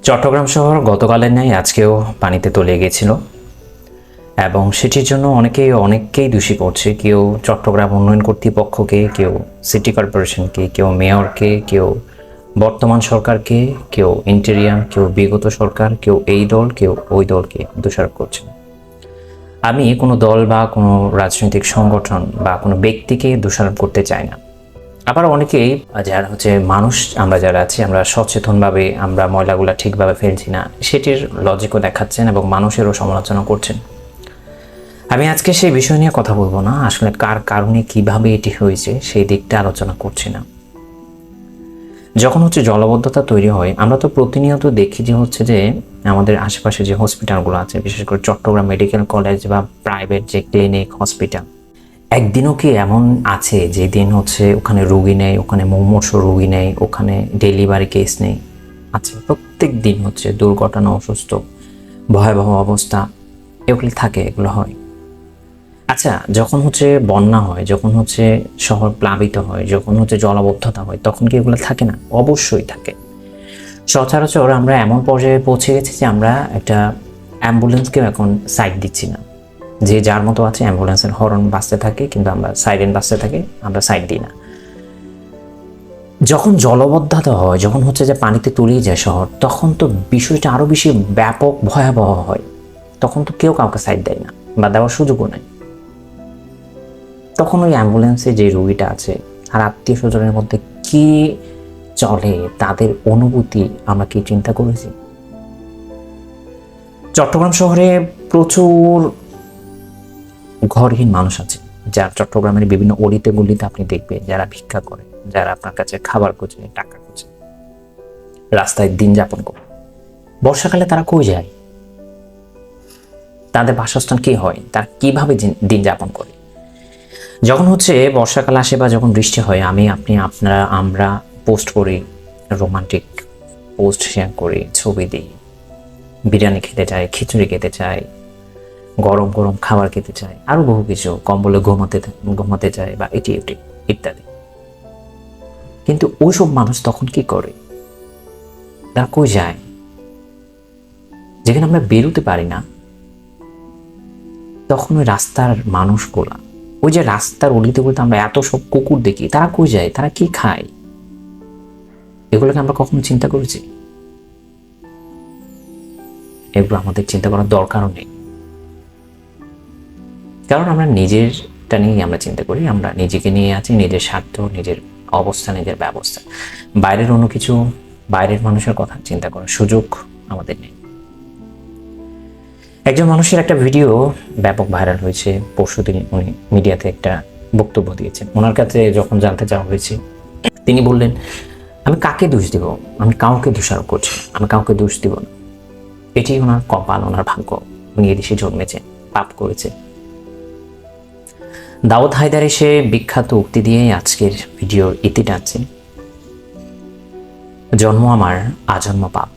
চট্টগ্রাম শহর গতকালের ন্যায় আজকেও পানিতে তলিয়ে গিয়েছিল এবং সেটির জন্য অনেককেই দোষী করছে। কেউ চট্টগ্রাম উন্নয়ন কর্তৃপক্ষকে, কেউ সিটি কর্পোরেশনকে, কেউ মেয়রকে, কেউ বর্তমান সরকারকে, কেউ ইন্টেরিয়াম, কেউ বিগত সরকার, কেউ এই দল, কেউ ওই দলকে দোষারোপ করছে। আমি কোনো দল বা কোনো রাজনৈতিক সংগঠন বা কোনো ব্যক্তিকে দোষারোপ করতে চাই না। আবার অনেকেই যারা মানুষ, আমরা যারা আছি, আমরা সচেতনভাবে আমরা ময়লাগুলো ঠিকভাবে ফেলছি না সেটির লজিকও দেখাচ্ছেন এবং মানুষেরও সমালোচনা করছেন। আমি আজকে সেই বিষয় নিয়ে কথা বলবো না, আসলে কার কারণে কিভাবে এটি হয়েছে সেই দিকটা আলোচনা করছি না। যখন জলাবদ্ধতা তৈরি হয়, আমরা তো প্রতিনিয়ত দেখি যে আমাদের আশেপাশে যে হসপিটালগুলো আছে, বিশেষ করে চট্টগ্রাম মেডিকেল কলেজ বা প্রাইভেট যে ক্লিনিক হসপিটাল, একদিনও কি এমন আছে যেদিন ওখানে রুগী নেই, ওখানে মুমূর্ষু রুগী নেই, ওখানে ডেলিভারি কেস নেই? আছে, প্রত্যেক দিন দুর্ঘটনা, অসুস্থ, ভয়াবহ অবস্থা এগুলি থাকে, এগুলো হয়। আচ্ছা, যখন বন্যা হয়, যখন শহর প্লাবিত হয়, যখন জলাবদ্ধতা হয়, তখন কি এগুলো থাকে না? অবশ্যই থাকে। সচরাচর আমরা এমন পর্যায়ে পৌঁছে গেছি যে আমরা একটা অ্যাম্বুলেন্সকেও এখন সাইড দিচ্ছি না। যে যার মতো আছে, অ্যাম্বুলেন্সের হর্ন বাজতে থাকে কিন্তু আমরা সাইরেন বাজতে থাকে, আমরা সাইড দিই না। যখন জলবদ্ধতা হয়, যখন যে পানিতে তলিয়ে যায় শহর, তখন তো বিষয়টা আরো বেশি ব্যাপক ভয়াবহ হয়। তখন তো কেউ কাউকে সাইড দেয় না বা দেওয়ার সুযোগও নেই। তখন ওই অ্যাম্বুলেন্সে যে রোগীটা আছে আর আত্মীয় স্বজনের মধ্যে কি চলে, তাদের অনুভূতি আমরা কি চিন্তা করেছি? চট্টগ্রাম শহরে প্রচুর ঘরহীন মানুষ আছে, যার চট্টগ্রামের বিভিন্ন অলিতে গলিতে আপনি দেখবেন যারা ভিক্ষা করে, যারা আপনার কাছে খাবার খুঁজে, টাকা খুঁজে রাস্তায় দিন যাপন করে। বর্ষাকালে তারা কই যায়? তাদের বাসস্থান কি হয়? তারা কিভাবে দিন যাপন করে? যখন বর্ষাকাল আসে বা যখন বৃষ্টি হয়, আপনি, আপনারা, আমরা পোস্ট করি, রোমান্টিক পোস্ট শেয়ার করি, ছবি দিই, বিরিয়ানি খেতে চাই, খিচুড়ি খেতে চাই, গরম গরম খাবার খেতে চাই, আরো বহু কিছু, কম্বলে ঘুমাতে চায় বা এটি ইত্যাদি। কিন্তু ওইসব মানুষ তখন কি করে? তারা কই যায়? যেখানে আমরা বেরোতে পারি না, তখন ওই রাস্তার মানুষগুলা, ওই যে রাস্তার অলিতে গলিতে আমরা এত সব কুকুর দেখি, তারা কই যায়? তারা কি খায়? এগুলোকে আমরা কখনো চিন্তা করেছি? এগুলো আমাদের চিন্তা করার দরকারও নেই, কারণ আমরা নিজেরটা নিয়েই আমরা চিন্তা করি। আমরা নিজেকে নিয়ে আছি, নিজের স্বার্থ, নিজের অবস্থা, নিজের ব্যবস্থা। বাইরের অন্য কিছু, বাইরের মানুষের কথা চিন্তা করার সুযোগ আমাদের নেই। একজন মানুষের একটা ভিডিও ব্যাপক ভাইরাল হয়েছে পরশুদিন। উনি মিডিয়াতে একটা বক্তব্য দিয়েছেন। ওনার কাছে যখন জানতে চাওয়া হয়েছে, তিনি বললেন, আমি কাকে দোষ দিব? আমি কাউকে দোষারোপ করছি না, আমি কাউকে দোষ দিব না। এটি ওনার কপাল, ওনার ভাগ্য। উনি এদেশে জন্মেছেন, পাপ করেছে। দাউদ হায়দার সে বিখ্যাত উক্তি দিয়ে আজকের ভিডিওর ইতি টানছেন, জন্ম আমার, আজন্ম পাপ।